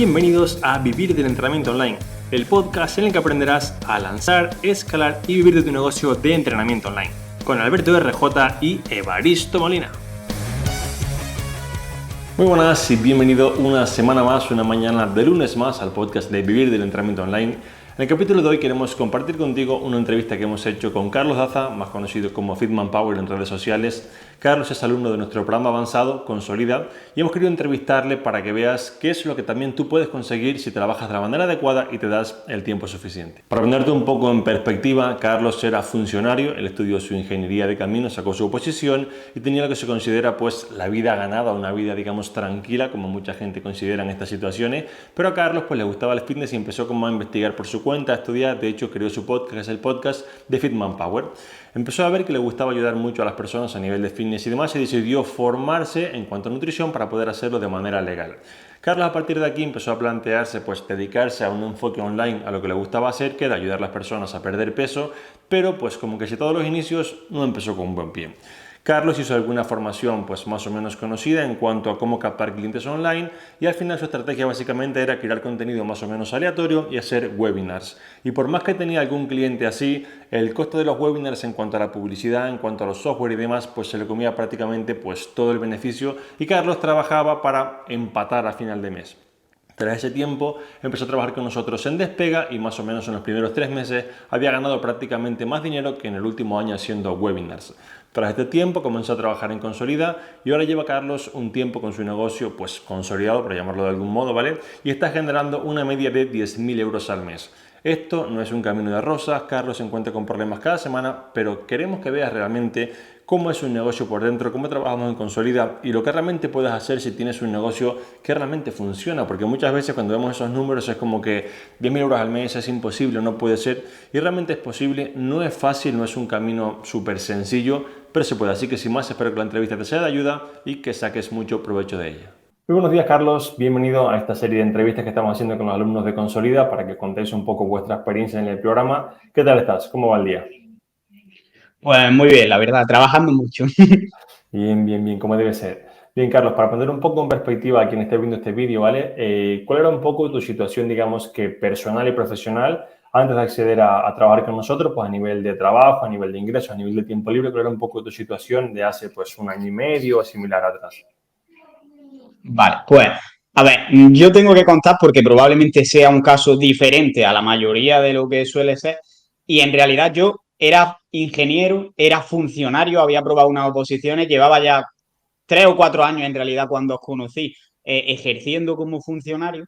Bienvenidos a Vivir del Entrenamiento Online, el podcast en el que aprenderás a lanzar, escalar y vivir de tu negocio de entrenamiento online, con Alberto RJ y Evaristo Molina. Muy buenas y bienvenido una semana más, una mañana de lunes más al podcast de Vivir del Entrenamiento Online. En el capítulo de hoy queremos compartir contigo una entrevista que hemos hecho con Carlos Daza, más conocido como Fitman Power en redes sociales. Carlos es alumno de nuestro programa avanzado, Consolida, y hemos querido entrevistarle para que veas qué es lo que también tú puedes conseguir si trabajas de la manera adecuada y te das el tiempo suficiente. Para ponerte un poco en perspectiva, Carlos era funcionario, él estudió su ingeniería de caminos, sacó su oposición y tenía lo que se considera pues la vida ganada, una vida digamos tranquila, como mucha gente considera en estas situaciones, pero a Carlos pues le gustaba el fitness y empezó como a investigar por su cuenta, a estudiar. De hecho creó su podcast, que es el podcast de Fitman Power. Empezó a ver que le gustaba ayudar mucho a las personas a nivel de fitness y demás y decidió formarse en cuanto a nutrición para poder hacerlo de manera legal. Carlos a partir de aquí empezó a plantearse pues dedicarse a un enfoque online a lo que le gustaba hacer, que era ayudar a las personas a perder peso, pero pues como que si todos los inicios no empezó con un buen pie. Carlos hizo alguna formación pues más o menos conocida en cuanto a cómo captar clientes online y al final su estrategia básicamente era crear contenido más o menos aleatorio y hacer webinars. Y por más que tenía algún cliente así, el costo de los webinars en cuanto a la publicidad, en cuanto a los software y demás, pues se le comía prácticamente pues todo el beneficio y Carlos trabajaba para empatar a final de mes. Tras ese tiempo empezó a trabajar con nosotros en Despega y más o menos en los primeros 3 meses había ganado prácticamente más dinero que en el último año haciendo webinars. Tras este tiempo comenzó a trabajar en Consolida y ahora lleva Carlos un tiempo con su negocio pues consolidado, por llamarlo de algún modo, ¿vale? Y está generando una media de 10.000 euros al mes. Esto no es un camino de rosas, Carlos se encuentra con problemas cada semana, pero queremos que veas realmente cómo es un negocio por dentro, cómo trabajamos en Consolida y lo que realmente puedes hacer si tienes un negocio que realmente funciona, porque muchas veces cuando vemos esos números es como que 10.000 euros al mes es imposible, no puede ser, y realmente es posible, no es fácil, no es un camino súper sencillo, pero se puede. Así que sin más, espero que la entrevista te sea de ayuda y que saques mucho provecho de ella. Muy buenos días, Carlos. Bienvenido a esta serie de entrevistas que estamos haciendo con los alumnos de Consolida para que contéis un poco vuestra experiencia en el programa. ¿Qué tal estás? ¿Cómo va el día? Pues muy bien, la verdad, trabajando mucho. Bien, como debe ser. Bien, Carlos, para poner un poco en perspectiva a quien esté viendo este vídeo, ¿vale? ¿Cuál era un poco tu situación, digamos, que personal y profesional antes de acceder a trabajar con nosotros, pues a nivel de trabajo, a nivel de ingresos, a nivel de tiempo libre? ¿Cuál era un poco tu situación de hace, pues, un año y medio o similar atrás? Vale, pues, a ver, yo tengo que contar porque probablemente sea un caso diferente a la mayoría de lo que suele ser. Y en realidad yo era ingeniero, era funcionario, había aprobado unas oposiciones, llevaba ya 3 o 4 años en realidad cuando os conocí ejerciendo como funcionario.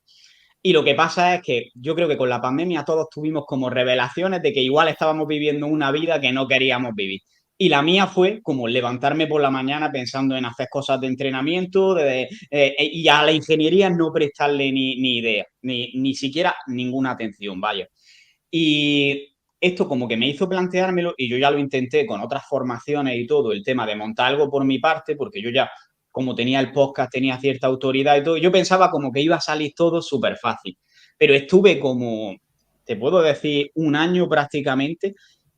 Y lo que pasa es que yo creo que con la pandemia todos tuvimos como revelaciones de que igual estábamos viviendo una vida que no queríamos vivir. Y la mía fue como levantarme por la mañana pensando en hacer cosas de entrenamiento y a la ingeniería no prestarle ni idea, ni siquiera ninguna atención, vaya. Y esto como que me hizo planteármelo y yo ya lo intenté con otras formaciones y todo, el tema de montar algo por mi parte, porque yo ya, como tenía el podcast, tenía cierta autoridad y todo, yo pensaba como que iba a salir todo súper fácil. Pero estuve como, te puedo decir, un año prácticamente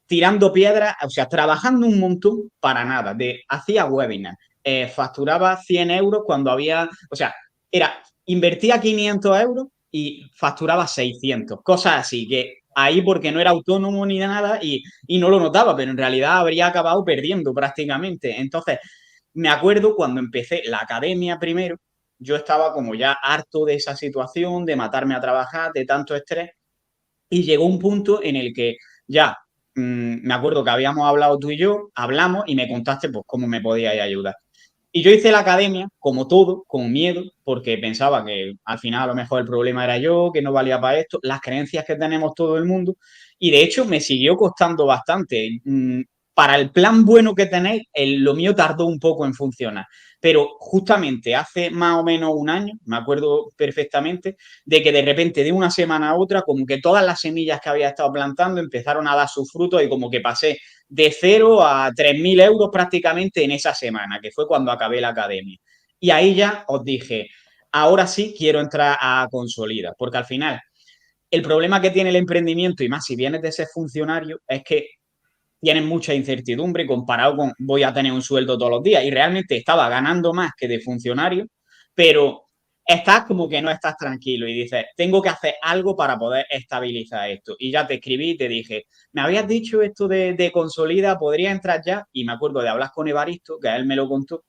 tirando piedras, o sea, trabajando un montón para nada. Hacía webinars, facturaba 100 euros cuando había, o sea, invertía 500 euros y facturaba 600, cosas así, que ahí porque no era autónomo ni nada y no lo notaba, pero en realidad habría acabado perdiendo prácticamente. Entonces, me acuerdo cuando empecé la academia primero, yo estaba como ya harto de esa situación, de matarme a trabajar, de tanto estrés, y llegó un punto en el que ya, me acuerdo que habíamos hablado tú y yo, hablamos y me contaste pues cómo me podíais ayudar. Y yo hice la academia, como todo, con miedo, porque pensaba que al final a lo mejor el problema era yo, que no valía para esto, las creencias que tenemos todo el mundo. Y de hecho me siguió costando bastante. Para el plan bueno que tenéis, lo mío tardó un poco en funcionar. Pero justamente hace más o menos un año, me acuerdo perfectamente, de que de repente de una semana a otra, como que todas las semillas que había estado plantando empezaron a dar sus frutos y como que pasé de 0 a 3.000 euros prácticamente en esa semana, que fue cuando acabé la academia. Y ahí ya os dije, ahora sí quiero entrar a Consolida, porque al final el problema que tiene el emprendimiento, y más si vienes de ser funcionario, es que tienes mucha incertidumbre comparado con voy a tener un sueldo todos los días. Y realmente estaba ganando más que de funcionario, pero estás como que no estás tranquilo y dices, tengo que hacer algo para poder estabilizar esto. Y ya te escribí y te dije, me habías dicho esto de Consolida, ¿podría entrar ya? Y me acuerdo de hablar con Evaristo, que él me lo contó.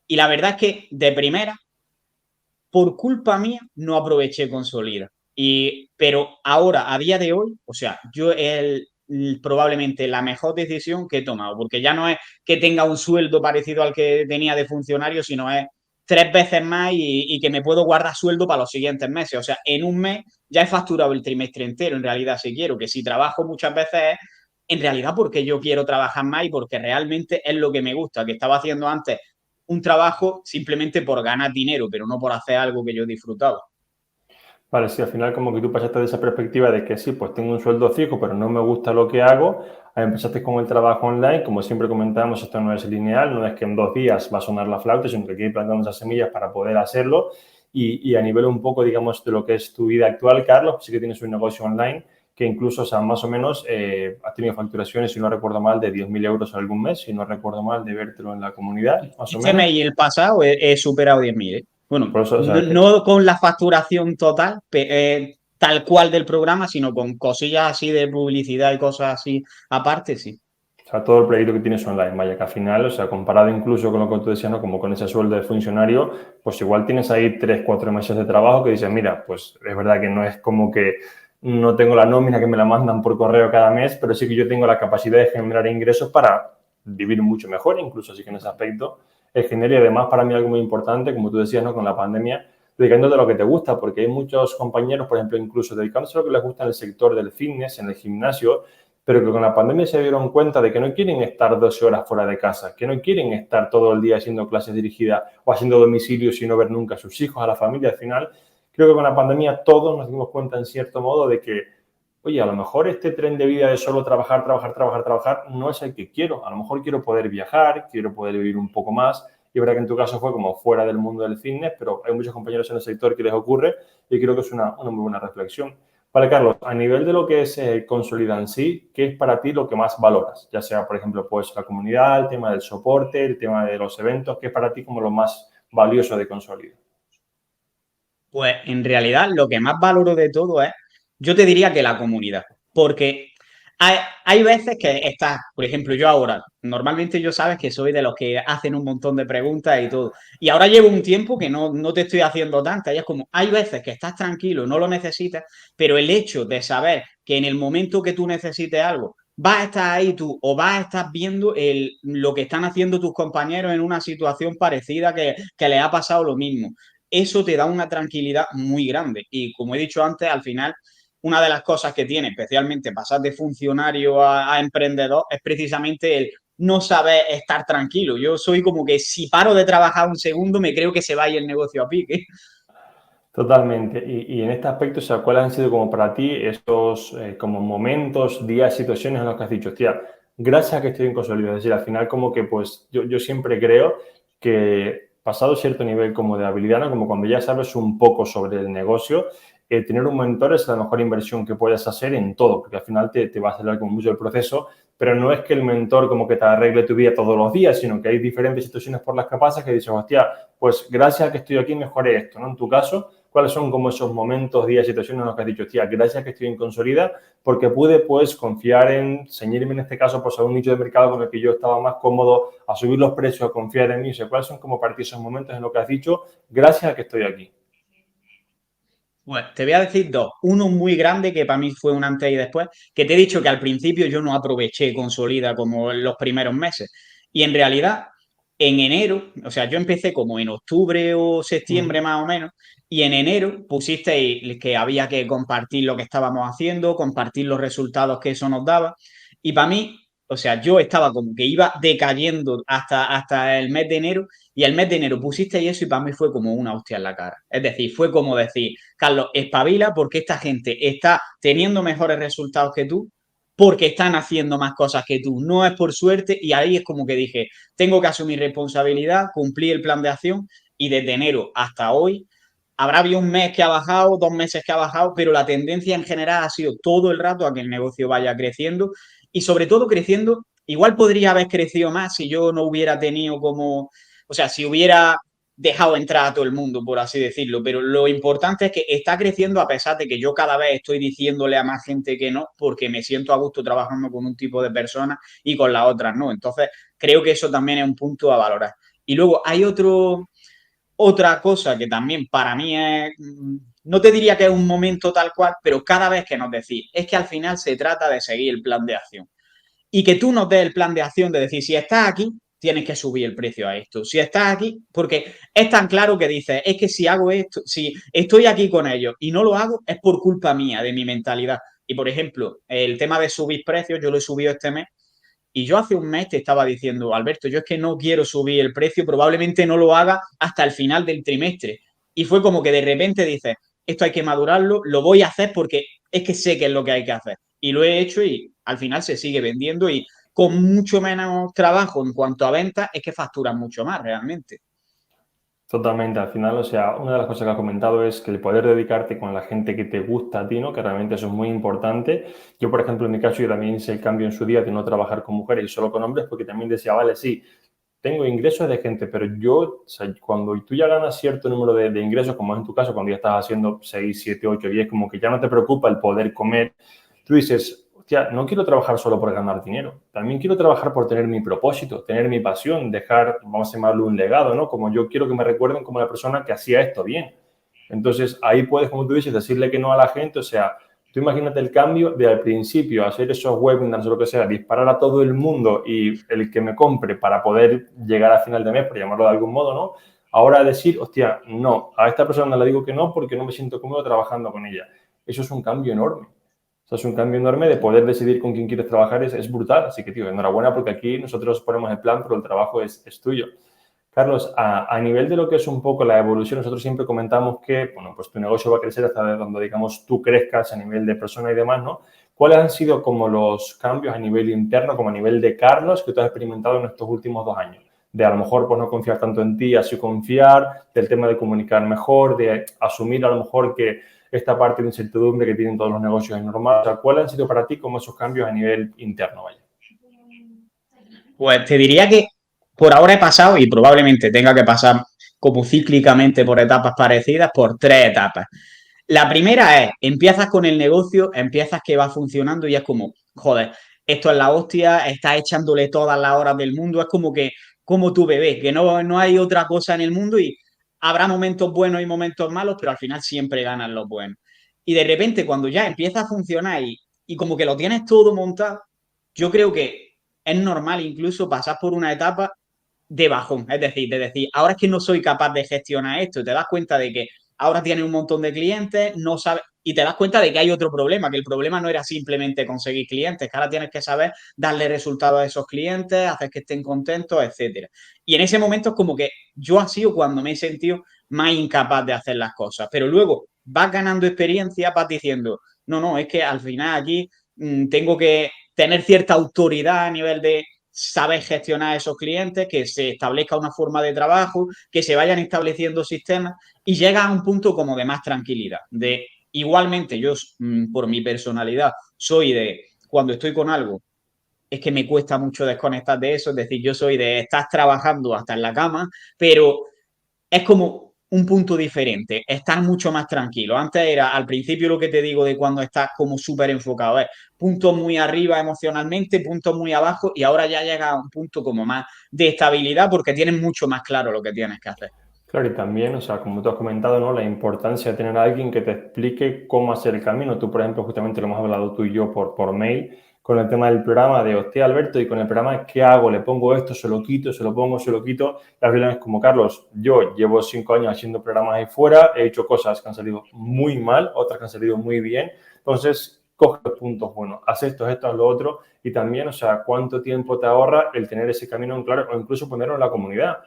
Y la verdad es que de primera, por culpa mía, no aproveché Consolida. Pero ahora, a día de hoy, o sea, yo probablemente la mejor decisión que he tomado, porque ya no es que tenga un sueldo parecido al que tenía de funcionario, sino es 3 veces más y que me puedo guardar sueldo para los siguientes meses. O sea, en un mes ya he facturado el trimestre entero, en realidad, si quiero, que si trabajo muchas veces es en realidad porque yo quiero trabajar más y porque realmente es lo que me gusta, que estaba haciendo antes un trabajo simplemente por ganar dinero, pero no por hacer algo que yo disfrutaba. Vale, sí, al final como que tú pasaste de esa perspectiva de que sí, pues tengo un sueldo fijo, pero no me gusta lo que hago, a empezaste con el trabajo online, como siempre comentamos, esto no es lineal, no es que en 2 días va a sonar la flauta, sino que hay que ir plantando esas semillas para poder hacerlo. Y a nivel un poco, digamos, de lo que es tu vida actual, Carlos, sí que tienes un negocio online que incluso, o sea, más o menos has tenido facturaciones, si no recuerdo mal, de 10.000 euros algún mes, si no recuerdo mal, de vértelo en la comunidad, más o Este mes menos. y el pasado he superado 10.000, ¿eh? Bueno, Por eso, o no, sea, no con la facturación total, tal cual del programa, sino con cosillas así de publicidad y cosas así aparte, sí. o sea, todo el proyecto que tienes online, vaya que al final, o sea, comparado incluso con lo que tú decías, ¿no? Como con ese sueldo de funcionario, pues igual tienes ahí 3, 4 meses de trabajo que dices, mira, pues es verdad que no es como que no tengo la nómina que me la mandan por correo cada mes, pero sí que yo tengo la capacidad de generar ingresos para vivir mucho mejor, incluso así que en ese aspecto es genial y además para mí algo muy importante, como tú decías, ¿no? Con la pandemia, dedicándote a lo que te gusta, porque hay muchos compañeros, por ejemplo, incluso dedicándose a lo que les gusta en el sector del fitness, en el gimnasio, pero que con la pandemia se dieron cuenta de que no quieren estar 12 horas fuera de casa, que no quieren estar todo el día haciendo clases dirigidas o haciendo domicilios y no ver nunca a sus hijos, a la familia. Al final, creo que con la pandemia todos nos dimos cuenta en cierto modo de que, oye, a lo mejor este tren de vida de solo trabajar, trabajar, trabajar, trabajar, no es el que quiero. A lo mejor quiero poder viajar, quiero poder vivir un poco más. Y es verdad que en tu caso fue como fuera del mundo del fitness, pero hay muchos compañeros en el sector que les ocurre y creo que es una muy buena reflexión. Vale, Carlos, a nivel de lo que es Consolida en sí, ¿qué es para ti lo que más valoras? Ya sea, por ejemplo, pues la comunidad, el tema del soporte, el tema de los eventos, ¿qué es para ti como lo más valioso de Consolida? Pues en realidad lo que más valoro de todo es, yo te diría que la comunidad, porque hay veces que estás, por ejemplo, yo ahora, normalmente yo sabes que soy de los que hacen un montón de preguntas y todo, y ahora llevo un tiempo que no te estoy haciendo tantas, y es como, hay veces que estás tranquilo, no lo necesitas, pero el hecho de saber que en el momento que tú necesites algo, vas a estar ahí tú o vas a estar viendo lo que están haciendo tus compañeros en una situación parecida que les ha pasado lo mismo, eso te da una tranquilidad muy grande. Y como he dicho antes, al final, una de las cosas que tiene, especialmente pasar de funcionario a emprendedor, es precisamente el no saber estar tranquilo. Yo soy como que si paro de trabajar un segundo, me creo que se vaya el negocio a pique. Totalmente. Y en este aspecto, o sea, ¿cuáles han sido como para ti estos como momentos, días, situaciones en los que has dicho, hostia, gracias a que estoy en Consolida? Es decir, al final como que pues yo siempre creo que pasado cierto nivel como de habilidad, ¿no? Como cuando ya sabes un poco sobre el negocio, tener un mentor es la mejor inversión que puedes hacer en todo, porque al final te va a acelerar como mucho el proceso, pero no es que el mentor como que te arregle tu vida todos los días, sino que hay diferentes situaciones por las que pasas que dices, hostia, pues gracias a que estoy aquí mejoré esto, ¿no? En tu caso, ¿cuáles son como esos momentos, días, situaciones en los que has dicho, tía, gracias que estoy en Consolida porque pude pues confiar en, ceñirme en este caso pues a un nicho de mercado con el que yo estaba más cómodo, a subir los precios, a confiar en mí? O sea, ¿cuáles son como para ti esos momentos en los que has dicho, gracias a que estoy aquí? Pues te voy a decir dos. Uno muy grande que para mí fue un antes y después, que te he dicho que al principio yo no aproveché Consolida como en los primeros meses. Y en realidad, en enero, o sea, yo empecé como en octubre o septiembre más o menos, y en enero pusisteis que había que compartir lo que estábamos haciendo, compartir los resultados que eso nos daba. Y para mí, o sea, yo estaba como que iba decayendo hasta el mes de enero, y el mes de enero pusisteis eso y para mí fue como una hostia en la cara. Es decir, fue como decir, Carlos, espabila porque esta gente está teniendo mejores resultados que tú, porque están haciendo más cosas que tú. No es por suerte y ahí es como que dije, tengo que asumir responsabilidad, cumplir el plan de acción y desde enero hasta hoy habrá habido un mes que ha bajado, 2 meses que ha bajado, pero la tendencia en general ha sido todo el rato a que el negocio vaya creciendo y sobre todo creciendo, igual podría haber crecido más si yo no hubiera tenido como, o sea, si hubiera dejado entrar a todo el mundo, por así decirlo, pero lo importante es que está creciendo a pesar de que yo cada vez estoy diciéndole a más gente que no, porque me siento a gusto trabajando con un tipo de personas y con las otras no. Entonces, creo que eso también es un punto a valorar. Y luego hay otra cosa que también para mí es, no te diría que es un momento tal cual, pero cada vez que nos decís, es que al final se trata de seguir el plan de acción y que tú nos des el plan de acción de decir, si estás aquí, tienes que subir el precio a esto. Si estás aquí, porque es tan claro que dices, es que si hago esto, si estoy aquí con ellos y no lo hago, es por culpa mía, de mi mentalidad. Y por ejemplo, el tema de subir precios, yo lo he subido este mes y yo hace un mes te estaba diciendo, Alberto, yo es que no quiero subir el precio, probablemente no lo haga hasta el final del trimestre. Y fue como que de repente dices, esto hay que madurarlo, lo voy a hacer porque es que sé que es lo que hay que hacer. Y lo he hecho y al final se sigue vendiendo y con mucho menos trabajo en cuanto a ventas es que facturan mucho más realmente. Totalmente, al final, o sea, una de las cosas que has comentado es que el poder dedicarte con la gente que te gusta a ti, ¿no? Que realmente eso es muy importante. Yo, por ejemplo, en mi caso, yo también hice el cambio en su día de no trabajar con mujeres y solo con hombres, porque también decía, vale, sí, tengo ingresos de gente, pero yo, o sea, cuando tú ya ganas cierto número de ingresos, como es en tu caso, cuando ya estás haciendo 6 7 8 10 como que ya no te preocupa el poder comer, tú dices, hostia, no quiero trabajar solo por ganar dinero, también quiero trabajar por tener mi propósito, tener mi pasión, dejar, vamos a llamarlo un legado, ¿no? Como yo quiero que me recuerden como la persona que hacía esto bien. Entonces, ahí puedes, como tú dices, decirle que no a la gente, o sea, tú imagínate el cambio de al principio hacer esos webinars o lo que sea, disparar a todo el mundo y el que me compre para poder llegar a final de mes, por llamarlo de algún modo, ¿no? Ahora decir, hostia, no, a esta persona le digo que no porque no me siento cómodo trabajando con ella. Eso es un cambio enorme. Eso es un cambio enorme de poder decidir con quién quieres trabajar, es brutal. Así que, tío, enhorabuena porque aquí nosotros ponemos el plan, pero el trabajo es tuyo. Carlos, a nivel de lo que es un poco la evolución, nosotros siempre comentamos que, bueno, pues tu negocio va a crecer hasta donde, digamos, tú crezcas a nivel de persona y demás, ¿no? ¿Cuáles han sido como los cambios a nivel interno, como a nivel de Carlos, que tú has experimentado en estos últimos 2 años? De a lo mejor, pues, no confiar tanto en ti, así confiar, del tema de comunicar mejor, de asumir a lo mejor que esta parte de incertidumbre que tienen todos los negocios es normal. O sea, ¿cuáles han sido para ti como esos cambios a nivel interno, vaya? Pues te diría que por ahora he pasado y probablemente tenga que pasar como cíclicamente por etapas parecidas, por tres etapas. La primera es, empiezas con el negocio, empiezas que va funcionando y es como, joder, esto es la hostia, estás echándole todas las horas del mundo, es como que, como tu bebé, que no hay otra cosa en el mundo y habrá momentos buenos y momentos malos, pero al final siempre ganan los buenos. Y de repente cuando ya empieza a funcionar y como que lo tienes todo montado, yo creo que es normal incluso pasar por una etapa de bajón, es decir, de decir, ahora es que no soy capaz de gestionar esto, te das cuenta de que ahora tienes un montón de clientes, no sabes, y te das cuenta de que hay otro problema, que el problema no era simplemente conseguir clientes, que ahora tienes que saber darle resultados a esos clientes, hacer que estén contentos, etcétera. Y en ese momento es como que yo ha sido cuando me he sentido más incapaz de hacer las cosas, pero luego vas ganando experiencia, vas diciendo, no, no, es que al final aquí tengo que tener cierta autoridad a nivel de saber gestionar esos clientes, que se establezca una forma de trabajo, que se vayan estableciendo sistemas y llega a un punto como de más tranquilidad. De igualmente yo, por mi personalidad, soy de cuando estoy con algo, es que me cuesta mucho desconectar de eso, es decir, yo soy de estar trabajando hasta en la cama, pero es como un punto diferente, estar mucho más tranquilo. Antes era, al principio lo que te digo de cuando estás como súper enfocado, es punto muy arriba emocionalmente, punto muy abajo y ahora ya llega a un punto como más de estabilidad porque tienes mucho más claro lo que tienes que hacer. Claro, y también, o sea, como tú has comentado, ¿no? La importancia de tener a alguien que te explique cómo hacer el camino. Tú, por ejemplo, justamente lo hemos hablado tú y yo por mail, con el tema del programa de, hostia, Alberto, y con el programa, ¿qué hago? ¿Le pongo esto? ¿Se lo quito? ¿Se lo pongo? ¿Se lo quito? Y al final es como, Carlos, yo llevo 5 años haciendo programas ahí fuera, he hecho cosas que han salido muy mal, otras que han salido muy bien. Entonces, coge los puntos buenos, haz esto, esto, haz lo otro, y también, o sea, cuánto tiempo te ahorra el tener ese camino en claro o incluso ponerlo en la comunidad.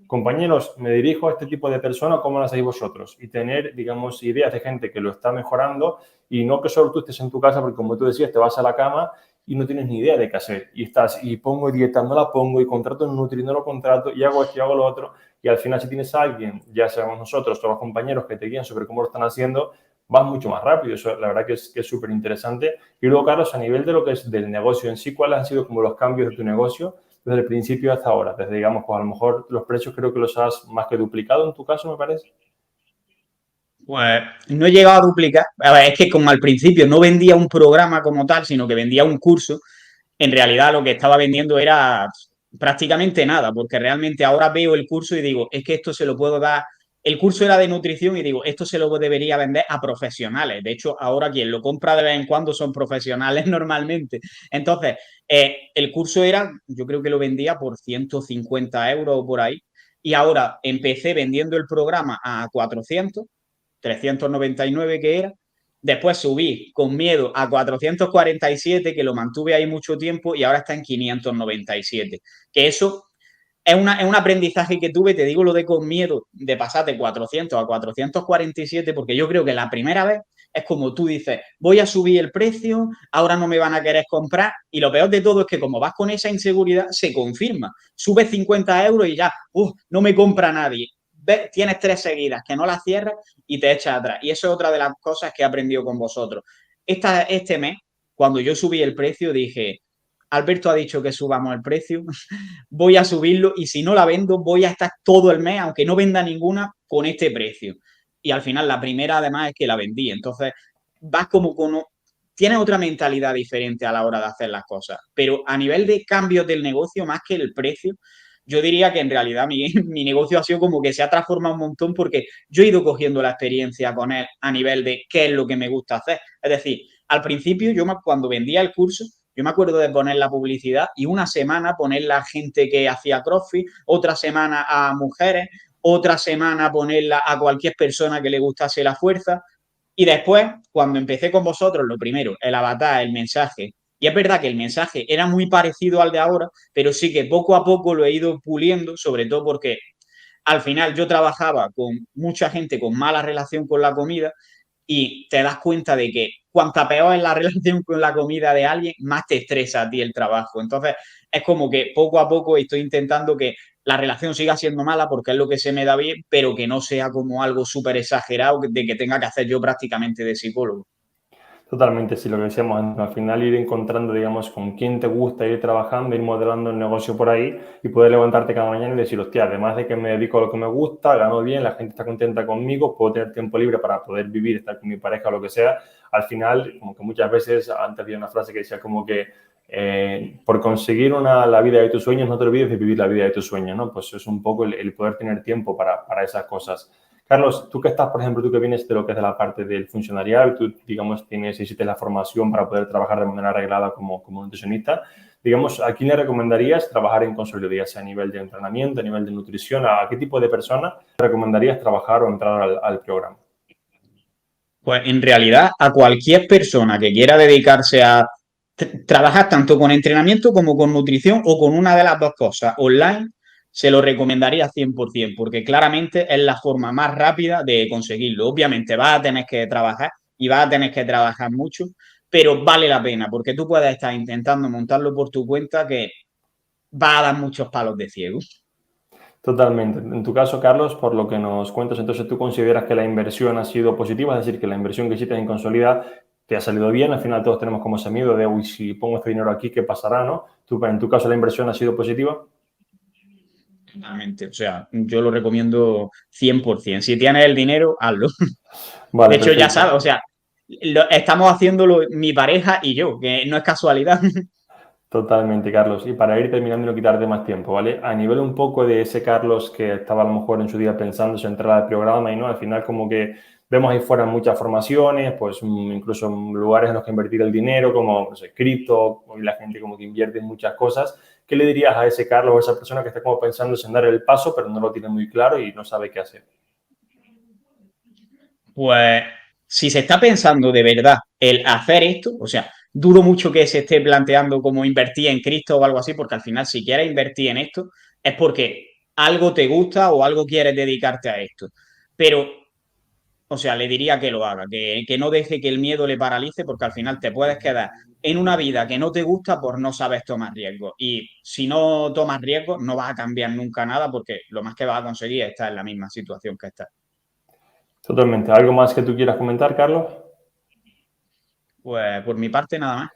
Compañeros, me dirijo a este tipo de personas, ¿cómo lo hacéis vosotros? Y tener, digamos, ideas de gente que lo está mejorando y no que solo tú estés en tu casa, porque como tú decías, te vas a la cama y no tienes ni idea de qué hacer. Y estás, y pongo dieta, no la pongo, y contrato un nutri, no lo contrato, y hago esto y hago lo otro. Y al final, si tienes a alguien, ya seamos nosotros o los compañeros que te guían sobre cómo lo están haciendo, vas mucho más rápido. Eso, la verdad que es súper interesante. Y luego, Carlos, a nivel de lo que es del negocio en sí, ¿cuáles han sido como los cambios de tu negocio? desde el principio hasta ahora? Desde, digamos, pues a lo mejor los precios creo que los has más que duplicado en tu caso, me parece. Pues no he llegado a duplicar. A ver, es que como al principio no vendía un programa como tal, sino que vendía un curso, en realidad lo que estaba vendiendo era prácticamente nada, porque realmente ahora veo el curso y digo, es que esto se lo puedo dar. El curso era de nutrición y digo, esto se lo debería vender a profesionales. De hecho, ahora quien lo compra de vez en cuando son profesionales normalmente. Entonces, el curso era, yo creo que lo vendía por 150 euros o por ahí. Y ahora empecé vendiendo el programa a 400, 399 que era. Después subí con miedo a 447, que lo mantuve ahí mucho tiempo, y ahora está en 597. Que eso es un aprendizaje que tuve, te digo lo de con miedo, de pasar de 400 a 447, porque yo creo que la primera vez es como tú dices, voy a subir el precio, ahora no me van a querer comprar, y lo peor de todo es que como vas con esa inseguridad, se confirma. Subes 50 euros y ya, no me compra nadie. Ves, tienes 3 seguidas que no las cierras y te echas atrás. Y eso es otra de las cosas que he aprendido con vosotros. Este mes, cuando yo subí el precio, dije, Alberto ha dicho que subamos el precio, voy a subirlo y si no la vendo voy a estar todo el mes, aunque no venda ninguna, con este precio. Y al final la primera además es que la vendí. Entonces vas como con... Tienes otra mentalidad diferente a la hora de hacer las cosas. Pero a nivel de cambios del negocio, más que el precio, yo diría que en realidad mi negocio ha sido como que se ha transformado un montón porque yo he ido cogiendo la experiencia con él a nivel de qué es lo que me gusta hacer. Es decir, al principio yo cuando vendía el curso, yo me acuerdo de poner la publicidad y una semana ponerla a gente que hacía CrossFit, otra semana a mujeres, otra semana ponerla a cualquier persona que le gustase la fuerza. Y después, cuando empecé con vosotros, lo primero, el avatar, el mensaje. Y es verdad que el mensaje era muy parecido al de ahora, pero sí que poco a poco lo he ido puliendo, sobre todo porque al final yo trabajaba con mucha gente con mala relación con la comida y te das cuenta de que cuanta peor es la relación con la comida de alguien, más te estresa a ti el trabajo. Entonces, es como que poco a poco estoy intentando que la relación siga siendo mala porque es lo que se me da bien, pero que no sea como algo súper exagerado de que tenga que hacer yo prácticamente de psicólogo. Totalmente, sí, lo que decíamos antes, al final ir encontrando, digamos, con quién te gusta ir trabajando, ir modelando el negocio por ahí y poder levantarte cada mañana y decir, hostia, además de que me dedico a lo que me gusta, gano bien, la gente está contenta conmigo, puedo tener tiempo libre para poder vivir, estar con mi pareja o lo que sea. Al final, como que muchas veces, antes había una frase que decía como que por conseguir la vida de tus sueños, no te olvides de vivir la vida de tus sueños, ¿no? Pues es un poco el poder tener tiempo para esas cosas. Carlos, tú que estás, por ejemplo, tú que vienes de lo que es de la parte del funcionariado, tú, digamos, hiciste la formación para poder trabajar de manera arreglada como nutricionista, digamos, ¿a quién le recomendarías trabajar en consultoría, sea a nivel de entrenamiento, a nivel de nutrición? ¿A qué tipo de persona recomendarías trabajar o entrar al programa? Pues en realidad a cualquier persona que quiera dedicarse a trabajar tanto con entrenamiento como con nutrición o con una de las dos cosas online, se lo recomendaría 100%, porque claramente es la forma más rápida de conseguirlo. Obviamente vas a tener que trabajar y vas a tener que trabajar mucho, pero vale la pena, porque tú puedes estar intentando montarlo por tu cuenta que va a dar muchos palos de ciego. Totalmente. En tu caso, Carlos, por lo que nos cuentas, entonces tú consideras que la inversión ha sido positiva, es decir, que la inversión que hiciste en Consolida te ha salido bien. Al final todos tenemos como ese miedo de, uy, si pongo este dinero aquí, ¿qué pasará, no? Tú, en tu caso, la inversión ha sido positiva. Realmente, o sea, yo lo recomiendo 100%. Si tienes el dinero, hazlo. Vale, De hecho, ya sabes, perfecto. o sea, estamos haciéndolo mi pareja y yo, que no es casualidad. Totalmente, Carlos. Y para ir terminando y no quitarte más tiempo, ¿vale? A nivel un poco de ese Carlos que estaba a lo mejor en su día pensando su entrada al programa y no, al final como que vemos ahí fuera muchas formaciones, pues incluso lugares en los que invertir el dinero, como no sé, cripto, y la gente como que invierte en muchas cosas. ¿Qué le dirías a ese Carlos o a esa persona que está como pensando en dar el paso, pero no lo tiene muy claro y no sabe qué hacer? Pues si se está pensando de verdad el hacer esto, o sea, dudo mucho que se esté planteando como invertir en Cristo o algo así, porque al final si quieres invertir en esto es porque algo te gusta o algo quieres dedicarte a esto. Pero o sea, le diría que lo haga, que no deje que el miedo le paralice, porque al final te puedes quedar en una vida que no te gusta por no sabes tomar riesgos. Y si no tomas riesgos, no vas a cambiar nunca nada, porque lo más que vas a conseguir es estar en la misma situación que estás. Totalmente. ¿Algo más que tú quieras comentar, Carlos? Pues por mi parte, nada más.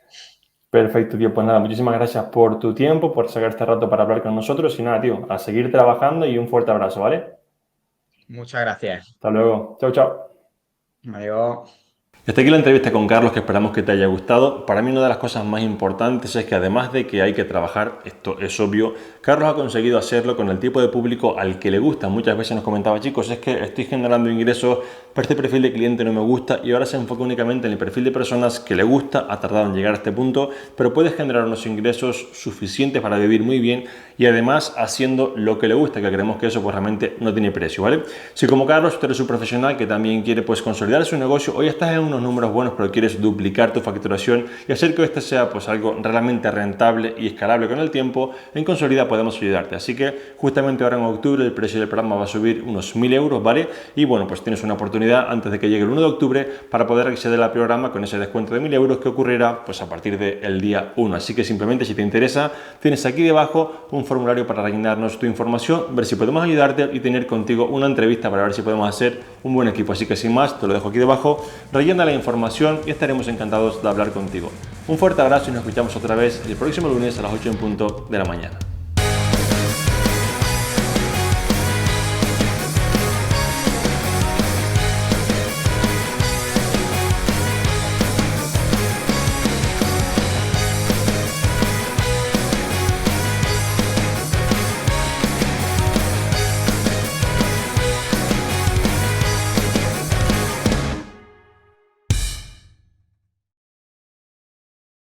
Perfecto, tío. Pues nada, muchísimas gracias por tu tiempo, por sacar este rato para hablar con nosotros y nada, tío, a seguir trabajando y un fuerte abrazo, ¿vale? Muchas gracias. Hasta luego. Chao, chao. Adiós. Y hasta aquí la entrevista con Carlos, que esperamos que te haya gustado. Para mí una de las cosas más importantes es que además de que hay que trabajar, esto es obvio, Carlos ha conseguido hacerlo con el tipo de público al que le gusta. Muchas veces nos comentaba, chicos, es que estoy generando ingresos, pero este perfil de cliente no me gusta y ahora se enfoca únicamente en el perfil de personas que le gusta, ha tardado en llegar a este punto, pero puede generar unos ingresos suficientes para vivir muy bien y además haciendo lo que le gusta, que creemos que eso pues realmente no tiene precio, ¿vale? Si como Carlos, tú eres un profesional que también quiere pues consolidar su negocio, hoy estás en unos números buenos, pero quieres duplicar tu facturación y hacer que este sea pues algo realmente rentable y escalable con el tiempo, en Consolida podemos ayudarte. Así que justamente ahora en octubre el precio del programa va a subir unos 1.000 euros, ¿vale? Y bueno, pues tienes una oportunidad antes de que llegue el 1 de octubre para poder acceder al programa con ese descuento de 1.000 euros que ocurrirá pues a partir del día 1. Así que simplemente si te interesa, tienes aquí debajo un formulario para rellenarnos tu información, ver si podemos ayudarte y tener contigo una entrevista para ver si podemos hacer un buen equipo. Así que sin más, te lo dejo aquí debajo, rellena la información y estaremos encantados de hablar contigo. Un fuerte abrazo y nos escuchamos otra vez el próximo lunes a las 8 en punto de la mañana.